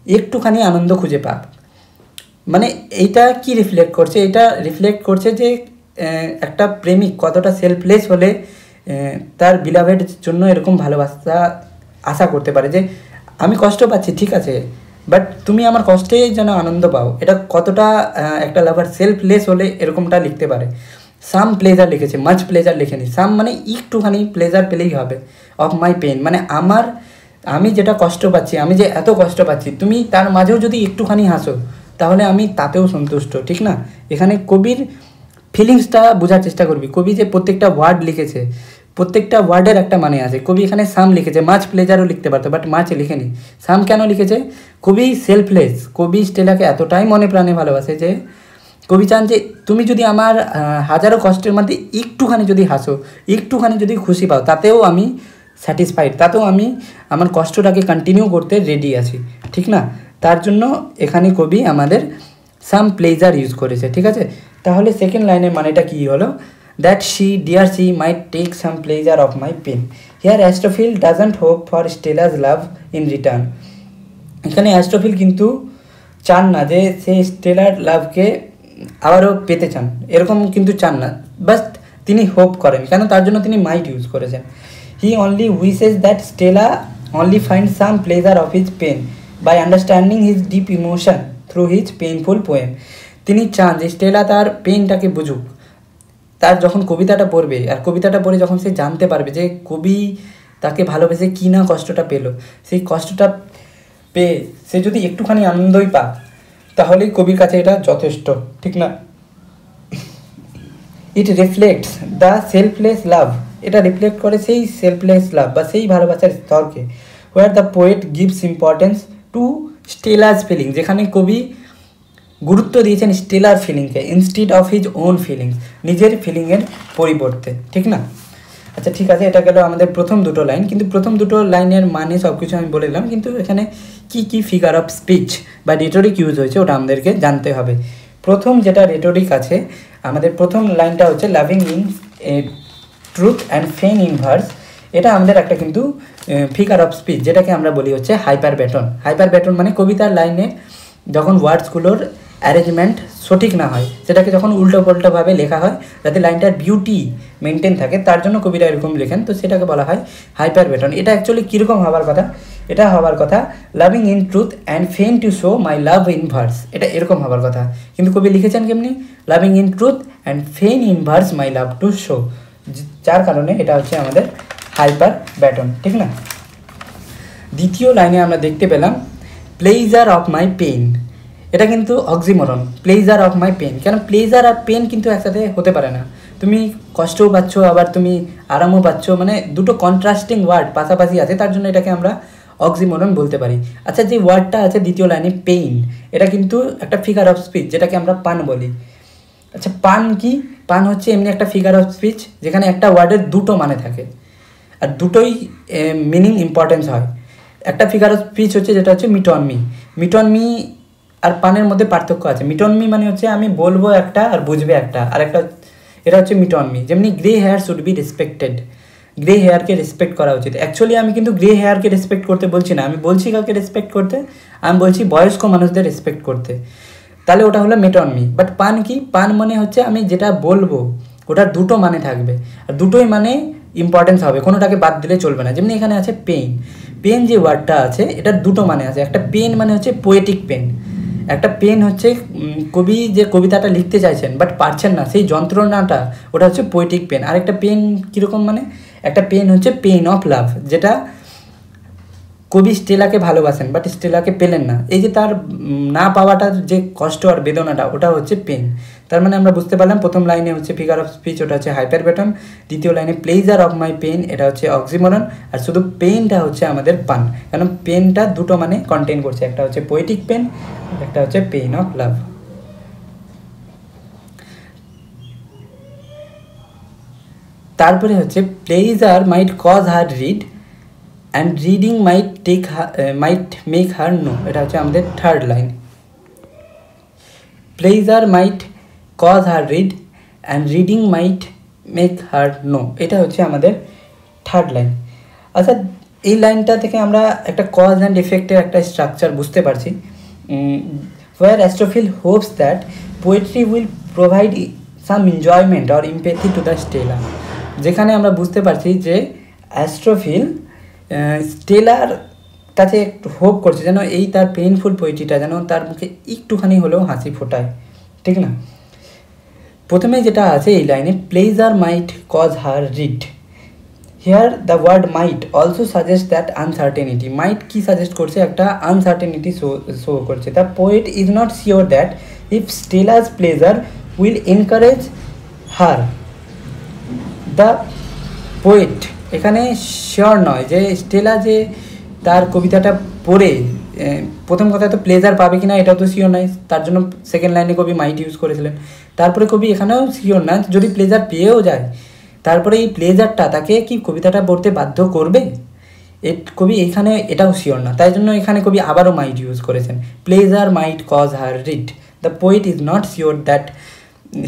একটুখানি আনন্দ খুঁজে পাক। মানে এইটা কি রিফ্লেক্ট করছে? এটা রিফ্লেক্ট করছে যে একটা প্রেমিক কতটা সেলফলেস হলে তার বিলাভের জন্য এরকম ভালোবাসা আশা করতে পারে, যে আমি কষ্ট পাচ্ছি ঠিক আছে, বাট তুমি আমার কষ্টে যেন আনন্দ পাও, এটা কতটা একটা লাভার সেলফলেস হলে এরকমটা লিখতে পারে। সাম প্লেজার লিখেছে, মাচ প্লেজার লিখেনি, সাম মানে একটুখানি প্লেজার পেলেই হবে, অফ মাই পেন মানে আমি যেটা কষ্ট পাচ্ছি, আমি যে এত কষ্ট পাচ্ছি, তুমি তার মাঝেও যদি একটুখানি হাসো তাহলে আমি তাতেও সন্তুষ্ট, ঠিক না? এখানে কবির ফিলিংসটা বোঝার চেষ্টা করবি। কবি যে প্রত্যেকটা ওয়ার্ড লিখেছে, প্রত্যেকটা ওয়ার্ডের একটা মানে আছে। কবি এখানে সাম লিখেছে, মাছ প্লেজারও লিখতে পারতো, বাট মাছ লিখেনি। সাম কেন লিখেছে? কবি সেলফলেস, কবি স্টেলাকে এতটাই মনে প্রাণে ভালোবাসে যে কবি চান যে তুমি যদি আমার হাজারো কষ্টের মধ্যে একটুখানি যদি হাসো, একটুখানি যদি খুশি পাও, তাতেও আমি স্যাটিসফাইড, তাতেও আমি আমার কষ্টটাকে কন্টিনিউ করতে রেডি আছি, ঠিক না? তার জন্য এখানে কবি আমাদের সাম প্লেজার ইউজ করেছে, ঠিক আছে? তাহলে সেকেন্ড লাইনের মানেটা কী হলো? That she dear she might take some pleasure of my pain, here Astrophil doesn't hope for Stella's love in return. এখানে অ্যাস্ট্রোফিল কিন্তু চান না যে সে স্টেলার লাভকে আবারও পেতে চান, এরকম কিন্তু চান না, বাস তিনি হোপ করেন। কেন? তার জন্য তিনি মাইট ইউজ করেছেন। He only wishes that Stella only find some pleasure of his pain by understanding his deep emotion through his painful poem. তিনি চান যে স্টেলা তার পেনটাকে বুঝুক, তার যখন কবিতাটা পড়বে আর কবিতাটা পড়ে যখন সে জানতে পারবে যে কবি তাকে ভালোবেসে কী না কষ্টটা পেল, সেই কষ্টটা পেয়ে সে যদি একটুখানি আনন্দই পায় তাহলেই কবির কাছে এটা যথেষ্ট, ঠিক না? ইট রিফ্লেক্টস দ্য সেলফলেস লাভ, এটা রিফ্লেক্ট করে সেই সেলফলেস লাভ বা সেই ভালোবাসার স্তরকে। Where the poet gives importance to Stella's feeling, যেখানে কবি গুরুত্ব দিয়েছেন স্টেলার ফিলিংকে instead of his own feelings, নিজের ফিলিংয়ের পরিবর্তে, ঠিক না? আচ্ছা ঠিক আছে, এটা গেল আমাদের প্রথম দুটো লাইন। কিন্তু প্রথম দুটো লাইনের মানে সব কিছু আমি বলে দিলাম, কিন্তু এখানে কি কি ফিগার অফ স্পিচ বা রেটরিক ইউজ হয়েছে ওটা আমাদেরকে জানতে হবে। প্রথম যেটা রেটরিক আছে, আমাদের প্রথম লাইনটা হচ্ছে loving in truth and fain in verse. এটা আমাদের একটা কিন্তু ফিগার অফ স্পিচ, যেটাকে আমরা বলি হচ্ছে হাইপার ব্যাটন। হাইপার ব্যাটন মানে কবিতার লাইনে যখন ওয়ার্ডসগুলোর অ্যারেঞ্জমেন্ট সঠিক না হয়, সেটাকে যখন উল্টো পাল্টোভাবে লেখা হয় যাতে লাইনটার বিউটি মেনটেন থাকে, তার জন্য কবিরা এরকম লেখেন, তো সেটাকে বলা হয় হাইপার ব্যাটন। এটা অ্যাকচুয়ালি কীরকম হওয়ার কথা? এটা হওয়ার কথা loving in truth and fain to show my love in verse, এটা এরকম হওয়ার কথা। কিন্তু কবি লিখেছেন কেমনি? Loving in truth and fain in verse my love to show, যার কারণে এটা হচ্ছে আমাদের হাইপার ব্যাটন, ঠিক না? দ্বিতীয় লাইনে আমরা দেখতে পেলাম প্লেজার অফ মাই পেইন, এটা কিন্তু oxymoron, pleasure of my pain. কেন প্লেজার আর পেন কিন্তু একসাথে হতে পারে না, তুমি কষ্টও পাচ্ছ আবার তুমি আরামও পাচ্ছ, মানে দুটো কন্ট্রাস্টিং ওয়ার্ড পাশাপাশি আছে, তার জন্য এটাকে আমরা অক্সিমোরন বলতে পারি। আচ্ছা যে ওয়ার্ডটা আছে দ্বিতীয় লাইনে পেইন, এটা কিন্তু একটা ফিগার অফ স্পিচ যেটাকে আমরা পান বলি। আচ্ছা পান কি? পান হচ্ছে এমনি একটা ফিগার অফ স্পিচ যেখানে একটা ওয়ার্ডের দুটো মানে থাকে আর দুটোই মিনিং ইম্পর্টেন্স হয়। একটা ফিগার অফ স্পিচ হচ্ছে যেটা হচ্ছে মিটনমি। মিটনমি আর পানের মধ্যে পার্থক্য আছে। মিটনমি মানে হচ্ছে আমি বলবো একটা আর বুঝবে একটা, আর একটা, এটা হচ্ছে মিটনমি। যেমনি grey hair should be respected, grey হেয়ারকে রেসপেক্ট করা উচিত। অ্যাকচুয়ালি আমি কিন্তু গ্রে হেয়ারকে রেসপেক্ট করতে বলছি না, আমি বলছি কাকে রেসপেক্ট করতে? আমি বলছি বয়স্ক মানুষদের রেসপেক্ট করতে, তাহলে ওটা হলো মেটনমি। বাট পান কি? পান মানে হচ্ছে আমি যেটা বলবো ওটার দুটো মানে থাকবে আর দুটোই মানে ইম্পর্টেন্স হবে, কোনোটাকে বাদ দিলে চলবে না। যেমনি এখানে আছে পেইন, পেন যে ওয়ার্ডটা আছে এটার দুটো মানে আছে। একটা পেন মানে হচ্ছে পোয়েটিক পেন, একটা পেন হচ্ছে কবি যে কবিতাটা লিখতে চাইছেন বাট পারছেন না, সেই যন্ত্রণাটা, ওটা হচ্ছে পোয়েটিক পেন। আর একটা পেন কীরকম মানে? একটা পেন হচ্ছে পেইন অফ লাভ, যেটা কবি স্টেলাকে ভালোবাসেন বাট স্টেলাকে পেলেন না, এই যে তার না পাওয়াটার যে কষ্ট আর বেদনাটা, ওটা হচ্ছে পেন। তার মানে আমরা বুঝতে পারলাম প্রথম লাইনে হচ্ছে ফিগার অফ স্পিচ, ওটা হচ্ছে হাইপার ব্যাটন। দ্বিতীয় লাইনে প্লেজার অফ মাই পেন, এটা হচ্ছে অক্সিমোরন। আর শুধু পেনটা হচ্ছে আমাদের পান, কারণ পেনটা দুটো মানে কন্টেইন করছে, একটা হচ্ছে পোয়েটিক পেন, একটা হচ্ছে পেইন অফ লাভ। তারপরে হচ্ছে pleasure might cause her read and reading might make her know, এটা হচ্ছে আমাদের third line. Pleasure might cause her read and reading might make her know, এটা হচ্ছে আমাদের থার্ড লাইন। আচ্ছা এই লাইনটা থেকে আমরা একটা কজ অ্যান্ড এফেক্টের একটা স্ট্রাকচার বুঝতে পারছি। Where Astrophil hopes that poetry will provide some enjoyment or empathy to the Stella, যেখানে আমরা বুঝতে পারছি যে অ্যাস্ট্রোফিল স্টেলার কাছে একটু হোপ করছে যেন এই তার পেইনফুল পোয়েট্রিটা যেন তার মুখে একটুখানি হলেও হাসি ফোটায়, ঠিক না? প্রথমে যেটা আছে এই লাইনে pleasure might cause her read, here the word might also suggest that uncertainty. Might কি সাজেস্ট করছে? একটা আনসার্টেনিটি শো করছে। The poet is not sure that if Stella's pleasure will encourage her. The poet এখানে sure নয় যে Stella যে তার কবিতাটা পড়ে প্রথম কথা তো প্লেজার পাবে কিনা এটাও তো শিওর নয়, তার জন্য সেকেন্ড লাইনে কবি মাইট ইউজ করেছিলেন। তারপরে কবি এখানেও শিওর না, যদি প্লেজার পেয়েও যায় তারপরে এই প্লেজারটা তাকে কি কবিতাটা পড়তে বাধ্য করবে, কবি এখানে এটাও শিওর না, তাই জন্য এখানে কবি আবারও মাইট ইউজ করেছেন। Pleasure might cause her read, the poet is not sure that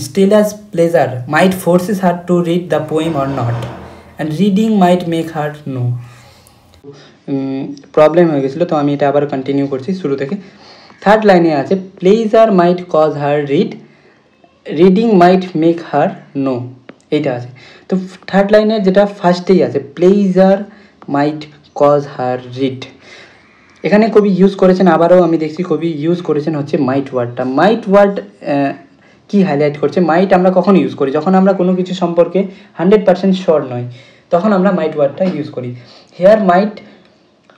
Stella's pleasure might forces her to read the poem or not, and reading might make her know. Problem হয়ে গেছিলো, তো আমি এটা আবার continue করছি শুরু থেকে। থার্ড লাইনে আছে pleasure might cause her read, reading might make her know. এইটা আছে। তো থার্ড লাইনে যেটা ফার্স্টেই আছে, pleasure might cause her read, এখানে কবি ইউজ করেছেন, আবারও আমি দেখছি কবি ইউজ করেছেন হচ্ছে মাইট ওয়ার্ডটা। মাইট ওয়ার্ড কি হাইলাইট করছে? মাইট আমরা কখন ইউজ করি? যখন আমরা কোনো কিছু সম্পর্কে 100% শিওর নয়, তখন আমরা মাইট ওয়ার্ডটা ইউজ করি। Here might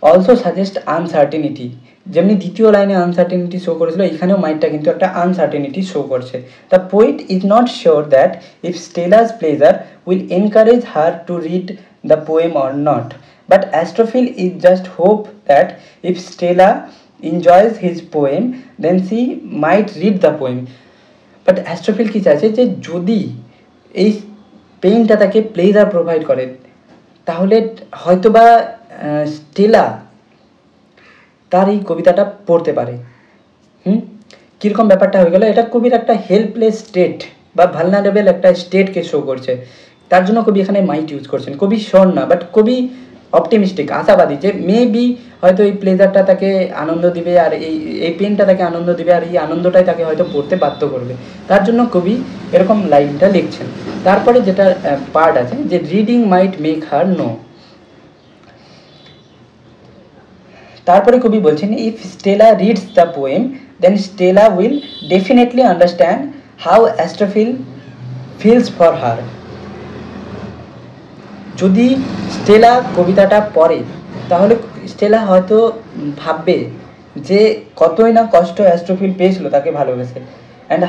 also suggest uncertainty, যেমনি দ্বিতীয় লাইনে আনসার্টেনিটি শো করেছিল, এখানেও মাইটটা কিন্তু একটা আনসার্টেনিটি শো করছে। The poet is not sure that if Stella's pleasure will encourage her to read the poem or not, but Astrophil is just hope that if Stella enjoys his poem then she might read the poem. But Astrophil কি চাইছে যে যদি এই পেইনটা তাকে pleasure provide করে তাহলে হয়তোবা Stella তার এই কবিতাটা পড়তে পারে। কীরকম ব্যাপারটা হয়ে গেল? এটা কবির একটা হেল্পলেস স্টেট বা ভালনারেবল একটা স্টেটকে শো করছে, তার জন্য কবি এখানে মাইট ইউজ করছেন। কবি শিওর না, বাট কবি অপটিমিস্টিক, আশাবাদী, যে মেবি হয়তো এই প্লেজারটা তাকে আনন্দ দিবে আর এই পেনটা তাকে আনন্দ দিবে আর এই আনন্দটাই তাকে হয়তো পড়তে বাধ্য করবে, তার জন্য কবি এরকম লাইনটা লিখছেন। তারপরে যেটা পার্ট আছে যে reading might make her know, তারপরে কবি বলছেন if Stella reads the poem then Stella will definitely understand how Astrophil feels for her. যদি স্টেলা কবিতাটা পড়ে তাহলে স্টেলা হয়তো ভাববে যে কতই না কষ্ট অ্যাস্ট্রোফিল পেয়েছিল তাকে ভালোবেসে, অ্যান্ড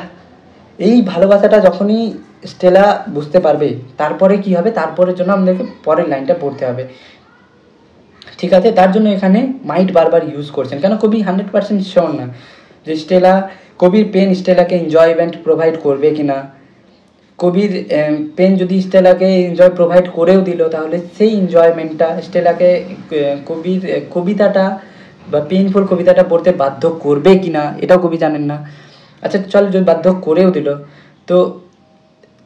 এই ভালোবাসাটা যখনই স্টেলা বুঝতে পারবে তারপরে কি হবে, তারপরের জন্য আমাদেরকে পরের লাইনটা পড়তে হবে, ঠিক আছে? তার জন্য এখানে মাইট বারবার ইউজ করছেন, কেন কবি 100% শিওর না যে স্টেলা, কবির পেন স্টেলাকে এনজয়মেন্ট প্রোভাইড করবে কি না। কবির পেন যদি স্টেলাকে এনজয় প্রোভাইড করেও দিল তাহলে সেই এনজয়মেন্টটা স্টেলাকে কবির কবিতাটা বা পেইনফুল কবিতাটা পড়তে বাধ্য করবে কি না, এটাও কবি জানেন না। আচ্ছা চল, যদি বাধ্য করেও দিল তো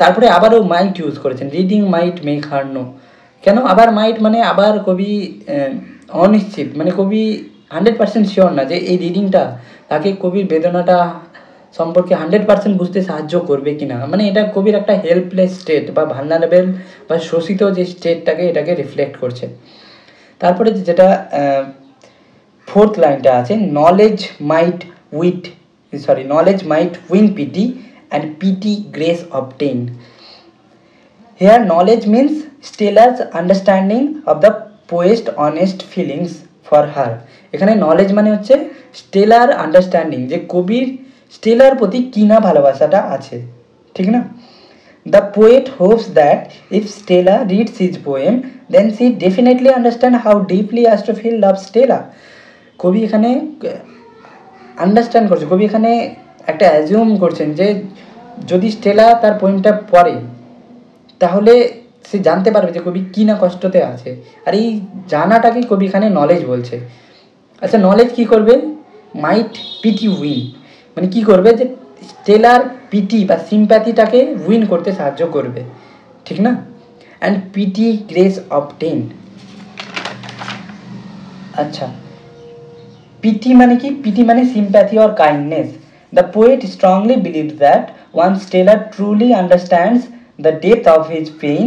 তারপরে আবারও মাইট ইউজ করেছেন, reading might make her no. কেন আবার মাইট? মানে আবার কবি অনিশ্চিত, মানে কবি 100% শিওর না যে এই রিডিংটা তাকে কবির বেদনাটা সম্পর্কে 100% বুঝতে সাহায্য করবে কিনা, মানে এটা কবির একটা হেল্পলেস স্টেট বা ভালনারেবল বা শোষিত যে স্টেটটাকে এটাকে রিফ্লেক্ট করছে। তারপরে যেটা ফোর্থ লাইনটা আছে, knowledge might win pity and pity grace obtain. Here knowledge means Stella's understanding of the পোয়েস্ট অনেস্ট ফিলিংস ফর হার। এখানে নলেজ মানে হচ্ছে স্টেলার আন্ডারস্ট্যান্ডিং, যে কবির স্টেলার প্রতি কি না ভালোবাসাটা আছে, ঠিক না? The poet hopes that if Stella reads his poem then she definitely understand how deeply Astrophil love Stella. কবি এখানে আন্ডারস্ট্যান্ড করছে, কবি এখানে একটা অ্যাজিউম করছেন যে যদি স্টেলা তার পোয়েমটা পড়ে তাহলে সে জানতে পারবে যে কবি কী না কষ্টতে আছে, আর এই জানাটাকেই কবি এখানে নলেজ বলছে। আচ্ছা নলেজ কি করবে? মাইট পিটি উইন, মানে কি করবে যে স্টেলার পিটি বা সিম্প্যাথিটাকে উইন করতে সাহায্য করবে, ঠিক না? And pity grace obtain. আচ্ছা পিটি মানে কি? পিটি মানে sympathy or kindness. The poet strongly believe that one Stella truly understands the depth of his pain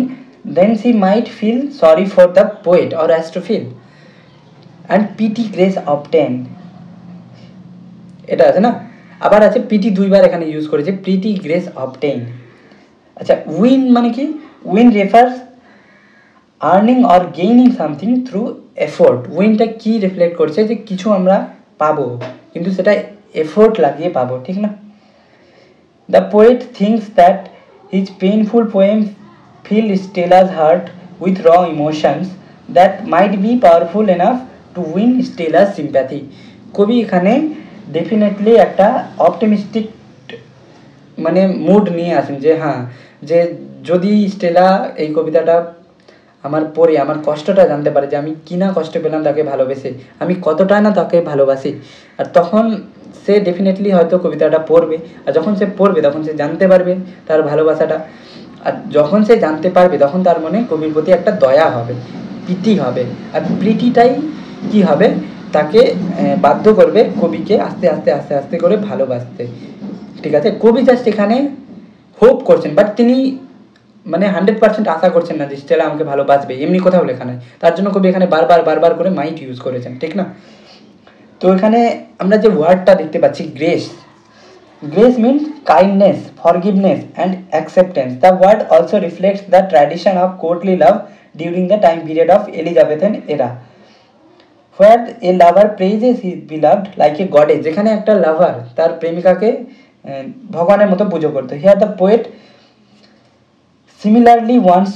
then she might feel sorry for the poet or Astrophil and pity grace obtain, এটা আছে না? আবার আছে PT দুইবার এখানে use করেছে, pity grace obtain. আচ্ছা win মানে কি? Win refers earning or gaining something through effort. উইনটা কি রিফ্লেক্ট করছে? যে কিছু আমরা পাবো কিন্তু সেটা এফোর্ট লাগিয়ে পাবো, ঠিক না? The poet thinks that his painful poem filled Stella's heart with raw emotions that might be powerful enough to win Stella's sympathy. কবি এখানে ডেফিনেটলি একটা অপটিমিস্টিক মানে মুড নিয়ে আসেন যে হ্যাঁ, যে যদি স্টেলা এই কবিতাটা আমার পড়ে আমার কষ্টটা জানতে পারে যে আমি কি না কষ্ট পেলাম তাকে ভালোবেসে, আমি কতটা না তাকে ভালোবাসি, আর তখন সে ডেফিনেটলি হয়তো কবিতাটা পড়বে, আর যখন সে পড়বে তখন সে জানতে পারবে তার ভালোবাসাটা, আর যখন সে জানতে পারবে তখন তার মনে কবির প্রতি একটা দয়া হবে, প্রীতি হবে, আর প্রীতিটাই কি হবে? তাকে বাধ্য করবে কবিকে আস্তে আস্তে আস্তে আস্তে করে ভালোবাসতে, ঠিক আছে? কবি জাস্ট এখানে হোপ করছেন, বাট তিনি মানে 100% আশা করছেন না যে স্টেলা আমাকে ভালোবাসবে, এমনি কোথাও লেখা নাই। তার জন্য কবি এখানে বারবার করে মাইট ইউজ করেছেন, ঠিক না? তো এখানে আমরা যে ওয়ার্ডটা দেখতে পাচ্ছি grace, grace means kindness, forgiveness and acceptance. The word also reflects the tradition of courtly love during the time period of Elizabethan era, where a lover praises his beloved like a goddess. যেখানে একটা লাভার তার প্রেমিকাকে ভগবানের মতো পুজো করতো। Here the poet similarly wants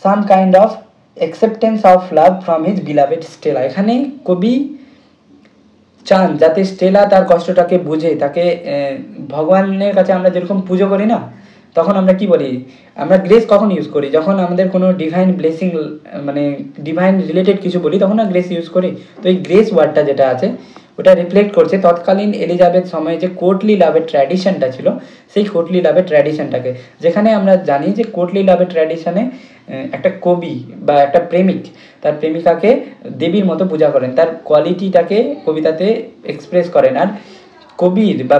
some kind of acceptance of love from his beloved Stella. এখানে কবি চান যাতে স্টেলা তার কষ্টটাকে বুঝে, তাকে ভগবানের কাছে আমরা যেরকম পুজো করি না, তখন আমরা কি বলি, আমরা গ্রেস কখন ইউজ করি, যখন আমাদের কোনো ডিভাইন ব্লেসিং মানে ডিভাইন রিলেটেড কিছু বলি তখন না গ্রেস ইউজ করি। তো এই গ্রেস ওয়ার্ডটা যেটা আছে ওটা রিফ্লেক্ট করছে তৎকালীন এলিজাবেথ সময়ে যে কোর্টলি লাভের ট্র্যাডিশনটা ছিল, সেই কোর্টলি লাভের ট্র্যাডিশনটাকে, যেখানে আমরা জানি যে কোর্টলি লাভের ট্র্যাডিশনে একটা কবি বা একটা প্রেমিক তার প্রেমিকাকে দেবীর মতো পূজা করেন, তার কোয়ালিটিটাকে কবিতাতে এক্সপ্রেস করেন। আর কবির বা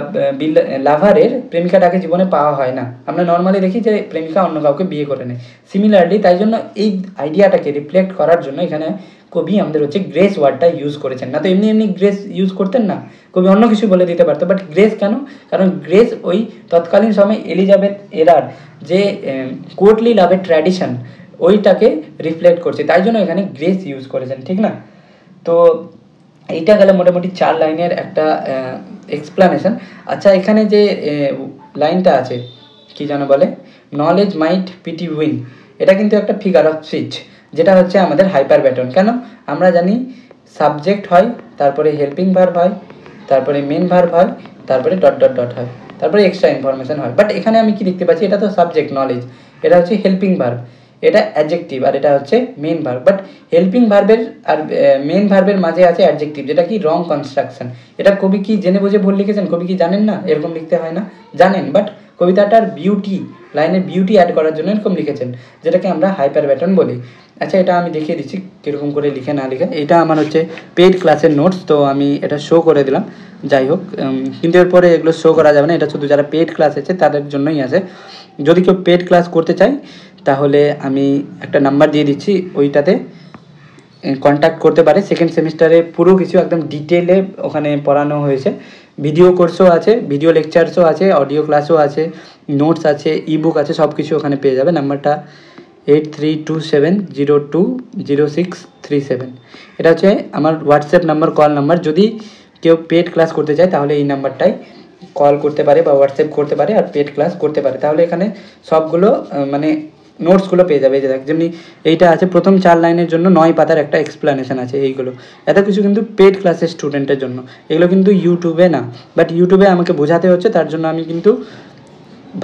লাভারের প্রেমিকাটাকে জীবনে পাওয়া হয় না, আমরা নর্মালি দেখি যে প্রেমিকা অন্য কাউকে বিয়ে করে নেয়। সিমিলারলি তাই জন্য এই আইডিয়াটাকে রিফ্লেক্ট করার জন্য এখানে কবি আমাদের হচ্ছে গ্রেস ওয়ার্ডটা ইউজ করেছেন। না তো এমনি গ্রেস ইউজ করতেন না, কবি অন্য কিছু বলে দিতে পারতো, বাট গ্রেস কেন? কারণ গ্রেস ওই তৎকালীন সময় এলিজাবেথ এরার যে কোর্টলি লাভের ট্র্যাডিশন ওইটাকে রিফ্লেক্ট করছে, তাই জন্য এখানে গ্রেস ইউজ করেছেন, ঠিক না? তো এইটা গেলে মোটামুটি 4 লাইনের একটা এক্সপ্লানেশন। আচ্ছা, এখানে যে লাইনটা আছে কি যেন বলে, নলেজ মাইট পিটি উইন, এটা কিন্তু একটা ফিগার অফ স্পিচ, যেটা হচ্ছে আমাদের হাইপার ব্যাটন। কেন? আমরা জানি সাবজেক্ট হয়, তারপরে হেল্পিং ভার্ব হয়, তারপরে মেন ভার্ব হয়, তারপরে ডট ডট ডট হয়, তারপরে এক্সট্রা ইনফরমেশন হয়। বাট এখানে আমি কি দেখতে পাচ্ছি, এটা তো সাবজেক্ট নলেজ, এটা হচ্ছে হেল্পিং ভার্ব, এটা অ্যাডজেক্টিভ, আর এটা হচ্ছে মেন ভার্ব। বাট হেল্পিং ভার্বের আর মেন ভার্বের মাঝে আছে অ্যাডজেক্টিভ, যেটা কি রং কনস্ট্রাকশন। এটা কবি কি জেনে বুঝে ভুল লিখেছেন? কবি কি জানেন না এরকম লিখতে হয় না? জানেন, বাট কবিতাটার বিউটি, লাইনের বিউটি অ্যাড করার জন্য এরকম লিখেছেন, যেটাকে আমরা হাইপার ব্যাটন বলি। আচ্ছা, এটা আমি দেখিয়ে দিচ্ছি কীরকম করে লিখে না লিখে। এটা আমার হচ্ছে পেইড ক্লাসের নোটস, তো আমি এটা শো করে দিলাম। যাই হোক, কিন্তু এরপরে এগুলো শো করা যাবে না, এটা শুধু যারা পেইড ক্লাস আছে তাদের জন্যই আছে। যদি কেউ পেইড ক্লাস করতে চায় তাহলে আমি একটা নাম্বার দিয়ে দিচ্ছি, ওইটাতে কন্ট্যাক্ট করতে পারে। সেকেন্ড সেমিস্টারে পুরো কিছু একদম ডিটেলে ওখানে পড়ানো হয়েছে, ভিডিও কোর্সও আছে, ভিডিও লেকচার্সও আছে, অডিও ক্লাসও আছে, নোটস আছে, ইবুক আছে, সব কিছু ওখানে পেয়ে যাবে। নাম্বারটা 8327020637, এটা হচ্ছে আমার হোয়াটসঅ্যাপ নাম্বার, কল নাম্বার। যদি কেউ পেড ক্লাস করতে চায় তাহলে এই নাম্বারটায় কল করতে পারে বা হোয়াটসঅ্যাপ করতে পারে আর পেড ক্লাস করতে পারে, তাহলে এখানে সবগুলো মানে নোটসগুলো পেয়ে যাবে। এই যে দেখ, যেমনি এইটা আছে, প্রথম 4 লাইনের জন্য 9 পাতার একটা এক্সপ্লানেশন আছে, এইগুলো এত কিছু কিন্তু পেড ক্লাসের স্টুডেন্টের জন্য, এগুলো কিন্তু ইউটিউবে না। বাট ইউটিউবে আমাকে বোঝাতে হচ্ছে, তার জন্য আমি কিন্তু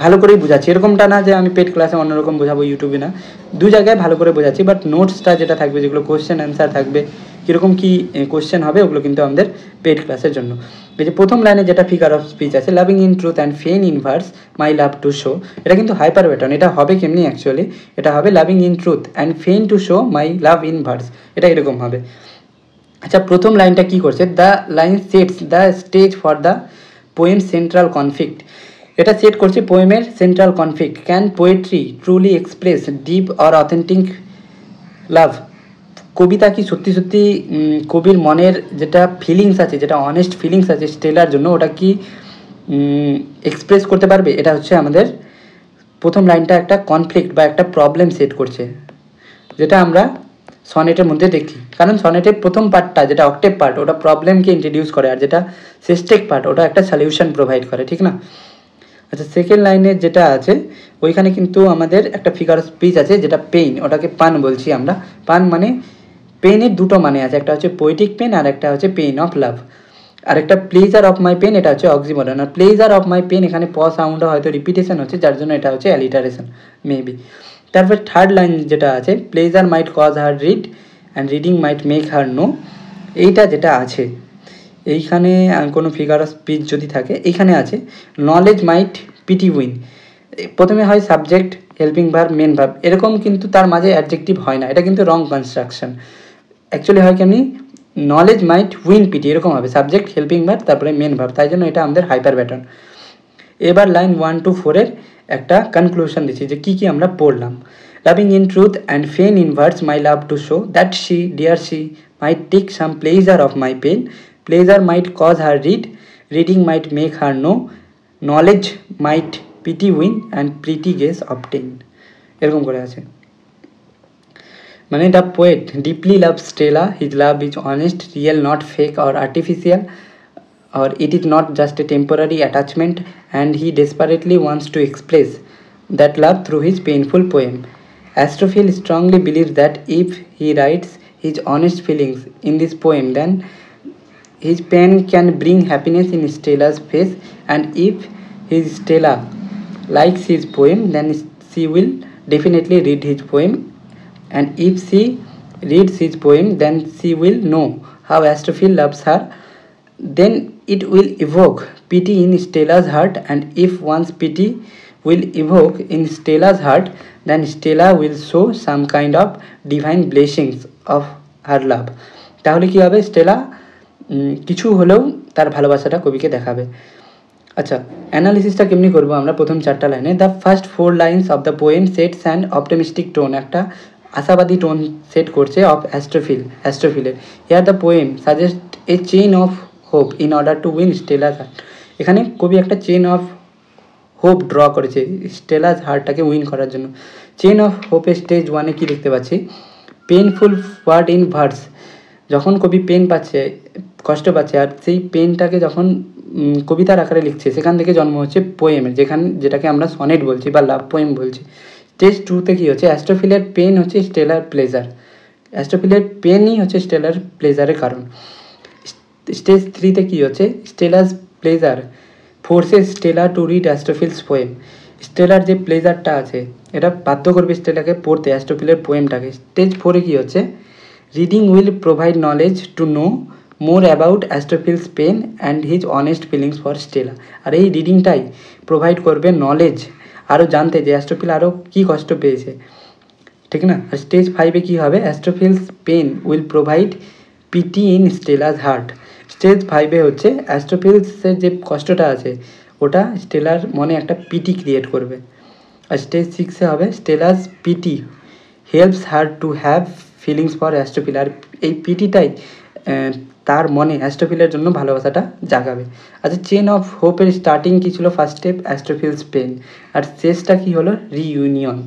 ভালো করেই বোঝাচ্ছি, এরকমটা না যে আমি পেড ক্লাসে অন্যরকম বোঝাবো, ইউটিউবে না, দু জায়গায় ভালো করে বোঝাচ্ছি। বাট নোটসটা যেটা থাকবে, যেগুলো কোশ্চেন অ্যান্সার থাকবে, কীরকম কী কোশ্চেন হবে, ওগুলো কিন্তু আমাদের পেড ক্লাসের জন্য। এই যে প্রথম লাইনে যেটা ফিগার অফ স্পিচ আছে, loving in truth and fain in verse my love to show, এটা কিন্তু হাইপার ব্যাটন। এটা হবে কেমনি অ্যাকচুয়ালি, এটা হবে loving in truth and fain to show my love in verse, এটা এরকম হবে। আচ্ছা, প্রথম লাইনটা কি করছে, the line sets the stage for the poem central conflict, এটা সেট করছে পোয়েমের central conflict. Can poetry truly express deep or authentic love, কবিতা কি সত্যি সত্যি কবির মনের যেটা ফিলিংস আছে, যেটা অনেস্ট ফিলিংস আছে স্টেলার জন্য, ওটা কি এক্সপ্রেস করতে পারবে? এটা হচ্ছে আমাদের প্রথম লাইনটা একটা কনফ্লিক্ট বা একটা প্রবলেম সেট করছে, যেটা আমরা সনেটের মধ্যে দেখি। কারণ সনেটের প্রথম পার্টটা যেটা অক্টেভ পার্ট, ওটা প্রবলেমকে ইন্ট্রোডিউস করে, আর যেটা সেস্টেক পার্ট ওটা একটা সলিউশন প্রোভাইড করে, ঠিক না? আচ্ছা, সেকেন্ড লাইনে যেটা আছে ওইখানে কিন্তু আমাদের একটা ফিগার অফ স্পিচ আছে, যেটা পেইন, ওটাকে পান বলছি আমরা। পান মানে পেনের দুটো মানে আছে, একটা হচ্ছে পোয়েটিক পেন আর একটা হচ্ছে পেইন অফ লাভ, আর একটা প্লেজার অফ মাই পেন, এটা হচ্ছে অক্সিমোরন। আর প্লেজার অফ মাই পেন এখানে প সাউন্ডটা হয়তো রিপিটেশন হচ্ছে, যার জন্য এটা হচ্ছে অ্যালিটারেশন মেবি। তারপর থার্ড লাইন যেটা আছে, pleasure might cause her read and reading might make her know, এইটা যেটা আছে এইখানে কোনো ফিগার অফ স্পিচ যদি থাকে, এইখানে আছে নলেজ মাইট পিটি উইন, প্রথমে হয় subject, helping verb, main verb, এরকম কিন্তু তার মাঝে অ্যাডজেক্টিভ হয় না, এটা কিন্তু রং কনস্ট্রাকশন। অ্যাকচুয়ালি হয় কেমনি, নলেজ মাইট উইন পিটি, এরকম হবে সাবজেক্ট, হেল্পিং ভার্ব, তারপরে মেন ভার্ব, তাই জন্য এটা আমাদের হাইপার ব্যাটন। এবার লাইন 1 to 4-এর একটা কনক্লুশন দিচ্ছি যে কী আমরা পড়লাম। Loving in truth and fain in words my love to show that she dear she might take some pleasure of my pain, pleasure might cause her reading might make her know, knowledge might pity win and pity grace obtain, এরকম করে আছে। মানে the poet deeply love Stella, his love is honest, real, not fake or artificial, or it is not just a temporary attachment, and he desperately wants to express that love through his painful poem. Astrophil strongly believes that if he writes his honest feelings in this poem, then his pen can bring happiness in Stella's face, and if his Stella likes his poem, then she will definitely read his poem, and if she reads his poem, then she will know how Astrophil loves her. Then it will evoke pity in Stella's heart, and if one's pity will evoke in Stella's heart, then Stella will show some kind of divine blessings of her love. তাহলে কী হবে, Stella কিছু হলেও তার ভালোবাসাটা কবিকে দেখাবে। আচ্ছা, অ্যানালিসিসটা কেমনি করবো আমরা? প্রথম 4টা লাইনে, the first 4 lines of the poem sets and optimistic tone, একটা আশাবাদী টোন সেট করছে অফ অ্যাস্ট্রোফিলের। Here the poem suggest a chain of hope in order to win Stella's heart. এখানে কবি একটা চেন অফ হোপ ড্র করেছে Stella's হার্টটাকে win করার জন্য। চেন অফ হোপের স্টেজ 1-এ কী দেখতে পাচ্ছি, পেনফুল ওয়ার্ড ইন ভার্স। যখন কবি পেন পাচ্ছে, কষ্ট পাচ্ছে, আর সেই পেনটাকে যখন কবিতার আকারে লিখছে, সেখান থেকে জন্ম হচ্ছে পোয়েমের, যেটাকে আমরা সনেট বলছি বা লাভ পোয়েম বলছি। স্টেজ 2-তে কী হচ্ছে, অ্যাস্ট্রোফিলের পেন হচ্ছে স্টেলার প্লেজার, অ্যাস্ট্রোফিলের পেনই হচ্ছে স্টেলার প্লেজারের কারণ। স্টেজ 3-তে কী হচ্ছে, Stella's pleasure forces Stella to read Astrophil's poem. স্টেলার যে প্লেজারটা আছে, এটা বাধ্য করবে স্টেলাকে পড়তে অ্যাস্ট্রোফিলের পোয়েমটাকে। স্টেজ 4-এ কী হচ্ছে, reading will provide knowledge to know more about Astrophil's pain and his honest feelings for Stella. আর এই রিডিংটাই প্রোভাইড করবে নলেজ, আরও জানতে যে অ্যাস্ট্রোফিল আরও কী কষ্ট পেয়েছে, ঠিক না? আর স্টেজ 5-এ কী হবে, Astrophil's pain will provide pity in Stella's heart. Stage 5-এ হচ্ছে অ্যাস্ট্রোফিলসের যে কষ্টটা আছে, ওটা স্টেলার মনে একটা পিটি ক্রিয়েট করবে। আর স্টেজ 6-এ হবে Stella's pity helps her to have feelings for Astrophil. আর এই পিটিটাই তার মনে অ্যাস্ট্রোফিলের জন্য ভালোবাসাটা জাগাবে। আচ্ছা, চেন অফ হোপের স্টার্টিং কী ছিল, ফার্স্ট স্টেপ অ্যাস্ট্রোফিলস পেন, আর শেষটা কী হলো, রিইউনিয়ন।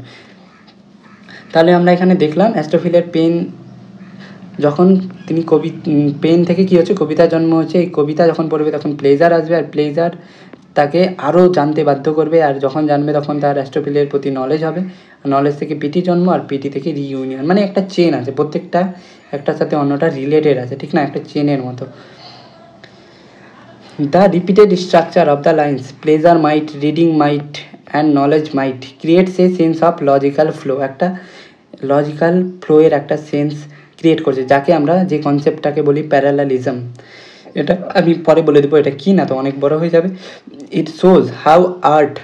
তাহলে আমরা এখানে দেখলাম অ্যাস্ট্রোফিলের পেন, যখন তিনি পেন থেকে কী হচ্ছে, কবিতার জন্ম হচ্ছে। এই কবিতা যখন পড়বে তখন প্লেজার আসবে, আর প্লেজার তাকে আরও জানতে বাধ্য করবে, আর যখন জানবে তখন তার অ্যাস্ট্রোফিলের প্রতি নলেজ হবে, নলেজ থেকে পিটি জন্ম, আর পিটি থেকে রিইউনিয়ন। মানে একটা চেন আছে, প্রত্যেকটা একটার সাথে অন্যটা রিলেটেড আছে, ঠিক না, একটা চেনের মতো। The repeated structure of the lines pleasure might, reading might and knowledge might creates a sense of logical flow. একটা লজিক্যাল ফ্লোয়ের একটা সেন্স ক্রিয়েট করছে, যাকে আমরা যে কনসেপ্টটাকে বলি প্যারালালিজম। এটা আমি পরে বলে দেবো এটা কী, না তো অনেক বড় হয়ে যাবে। ইট শোজ হাউ আর্ট,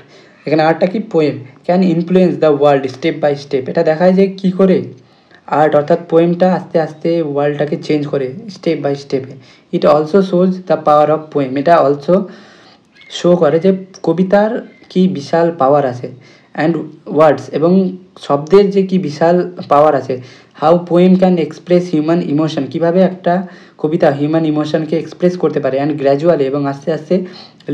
এখানে আর্টটা কি, poem, can influence the world step by step. এটা দেখায় যে কী করে আর্ট অর্থাৎ পোয়েমটা আস্তে আস্তে ওয়ার্ল্ডটাকে চেঞ্জ করে স্টেপ বাই স্টেপে। It also shows the power of poem, এটা অলসো শো করে যে কবিতার কি বিশাল পাওয়ার আছে, অ্যান্ড ওয়ার্ডস, এবং শব্দের যে কি বিশাল পাওয়ার আছে। How poem can express human emotion, কীভাবে একটা কবিতা হিউম্যান ইমোশনকে এক্সপ্রেস করতে পারে, অ্যান্ড গ্র্যাজুয়ালি, এবং আস্তে আস্তে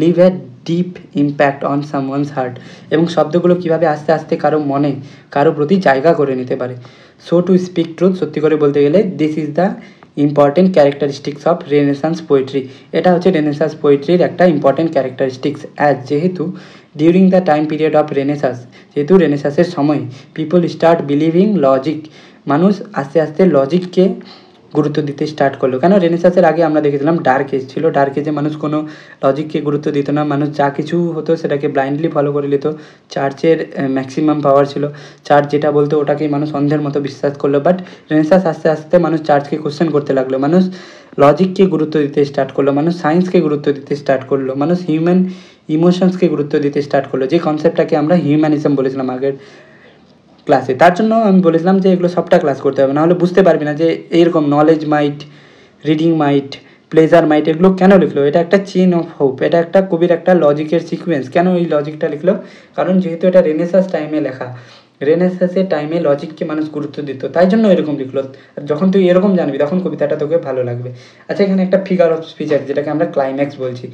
leave a deep impact on someone's heart, এবং শব্দগুলো কীভাবে আস্তে আস্তে কারো মনে, কারো প্রতি জায়গা করে নিতে পারে। সো টু স্পিক ট্রুথ, সত্যি করে বলতে গেলে, this is the important characteristics of renaissance poetry. এটা হচ্ছে রেনেসান্স পোয়েট্রির একটা ইম্পর্টেন্ট ক্যারেক্টারিস্টিক্স। যেহেতু during the time period of Renaissance, যেহেতু রেনেসাসের সময় পিপল স্টার্ট বিলিভিং লজিক, মানুষ আস্তে আস্তে লজিককে গুরুত্ব দিতে স্টার্ট করলো। কেন, রেনেসাসের আগে আমরা দেখেছিলাম ডার্ক এজ ছিল, ডার্ক এজে মানুষ কোনো লজিককে গুরুত্ব দিত না, মানুষ যা কিছু হতো সেটাকে ব্লাইন্ডলি ফলো করে নিত। চার্চের ম্যাক্সিমাম পাওয়ার ছিল, চার্চ যেটা বলতো ওটাকেই মানুষ অন্ধের মতো বিশ্বাস করলো। বাট রেনেসাস আস্তে আস্তে মানুষ চার্চকে কোশ্চেন করতে লাগলো, মানুষ লজিককে গুরুত্ব দিতে স্টার্ট করলো, মানুষ সায়েন্সকে গুরুত্ব দিতে স্টার্ট করলো, মানুষ হিউম্যান ইমোশনসকে গুরুত্ব দিতে স্টার্ট করলো, যে কনসেপ্টটাকে আমরা হিউম্যানিজম বলেছিলাম আগের ক্লাসে। তার জন্য আমি বলেছিলাম যে এগুলো সবটা ক্লাস করতে হবে, নাহলে বুঝতে পারবি না যে এইরকম নলেজ মাইট, রিডিং মাইট, প্লেজার মাইট এগুলো কেন লিখলো? এটা একটা চেন অফ হোপ, এটা একটা কবির একটা লজিকের সিকোয়েন্স। কেন এই লজিকটা লিখলো? কারণ যেহেতু এটা রেনেসাঁস টাইমে লেখা, রেনেসাঁসের টাইমে লজিককে মানুষ গুরুত্ব দিত, তাই জন্য এরকম লিখলো। আর যখন তুই এরকম জানবি তখন কবিতাটা তোকে ভালো লাগবে। আচ্ছা, এখানে একটা ফিগার অফ স্পিচ আছে যেটাকে আমরা ক্লাইম্যাক্স বলছি।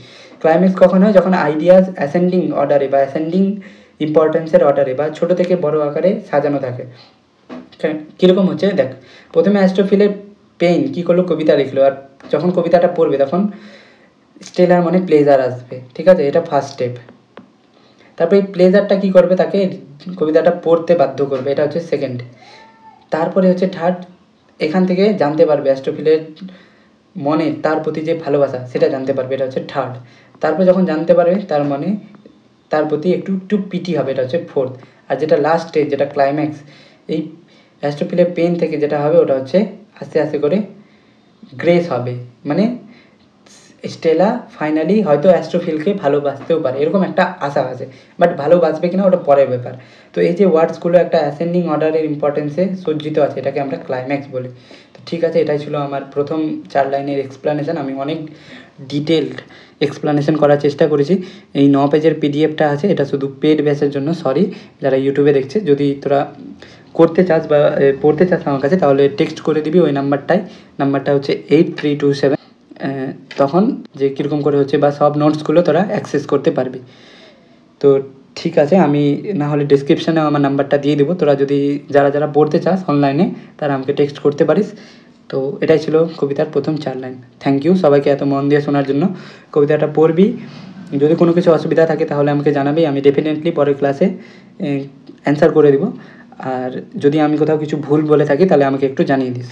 ক্লাইম্যাক্স কখন হয়? যখন আইডিয়াস অ্যাসেন্ডিং অর্ডারে বা অ্যাসেন্ডিং ইম্পর্টেন্সের অর্ডারে বা ছোটো থেকে বড় আকারে সাজানো থাকে। কীরকম হচ্ছে দেখ, প্রথমে অ্যারিস্টটলের পেইন কী করলো? কবিতা লিখলো। আর যখন কবিতাটা পড়বে তখন স্টেলার মানে প্লেজার আসবে, ঠিক আছে? এটা ফার্স্ট স্টেপ। তারপরে এই প্লেজারটা কী করবে? তাকে কবিতাটা পড়তে বাধ্য করবে, এটা হচ্ছে সেকেন্ড। তারপরে হচ্ছে থার্ড, এখান থেকে জানতে পারবে অ্যারিস্টটলের মনে তার প্রতি যে ভালোবাসা সেটা জানতে পারবে, এটা হচ্ছে থার্ড। তারপর যখন জানতে পারবে তার মনে তার প্রতি একটু একটু পিটি হবে, এটা হচ্ছে ফোর্থ। আর যেটা লাস্ট স্টেজ, যেটা ক্লাইম্যাক্স, এই অ্যারিস্টটলের পেন থেকে যেটা হবে ওটা হচ্ছে আস্তে আস্তে করে গ্রেস হবে, মানে স্টেলা ফাইনালি হয়তো অ্যারিস্টটলকে ভালোবাসতেও পারে, এরকম একটা আশা আছে। বাট ভালোবাসবে কিনা ওটা পরের ব্যাপার। তো এই যে ওয়ার্ডসগুলো একটা অ্যাসেন্ডিং অর্ডারের ইম্পর্টেন্সে সজ্জিত আছে, এটাকে আমরা ক্লাইম্যাক্স বলি। তো ঠিক আছে, এটাই ছিল আমার প্রথম 4 লাইনের এক্সপ্লানেশন। আমি অনেক ডিটেলড এক্সপ্লানেশন করার চেষ্টা করেছি। এই 9 পেজের পিডিএফটা আছে, এটা শুধু পেড ব্যাচের জন্য, সরি যারা ইউটিউবে দেখছে। যদি তোরা করতে চাস বা পড়তে চাস আমার কাছে, তাহলে টেক্সট করে দিবি ওই নাম্বারটা হচ্ছে 8327। তখন যে কীরকম করে হচ্ছে বা সব নোটসগুলো তোরা অ্যাক্সেস করতে পারবি। তো ঠিক আছে, আমি না হলে ডিসক্রিপশানে আমার নাম্বারটা দিয়ে দেবো। তোরা যদি যারা পড়তে চাস অনলাইনে, তারা আমাকে টেক্সট করতে পারিস। তো এটাই ছিল কবিতার প্রথম 4 লাইন। থ্যাংক ইউ সবাইকে এত মন দিয়ে শোনার জন্য। কবিতাটা পড়বি, যদি কোনো কিছু অসুবিধা থাকে তাহলে আমাকে জানাবি, আমি ডেফিনেটলি পরের ক্লাসে অ্যান্সার করে দিব। আর যদি আমি কোথাও কিছু ভুল বলে থাকি তাহলে আমাকে একটু জানিয়ে দিস।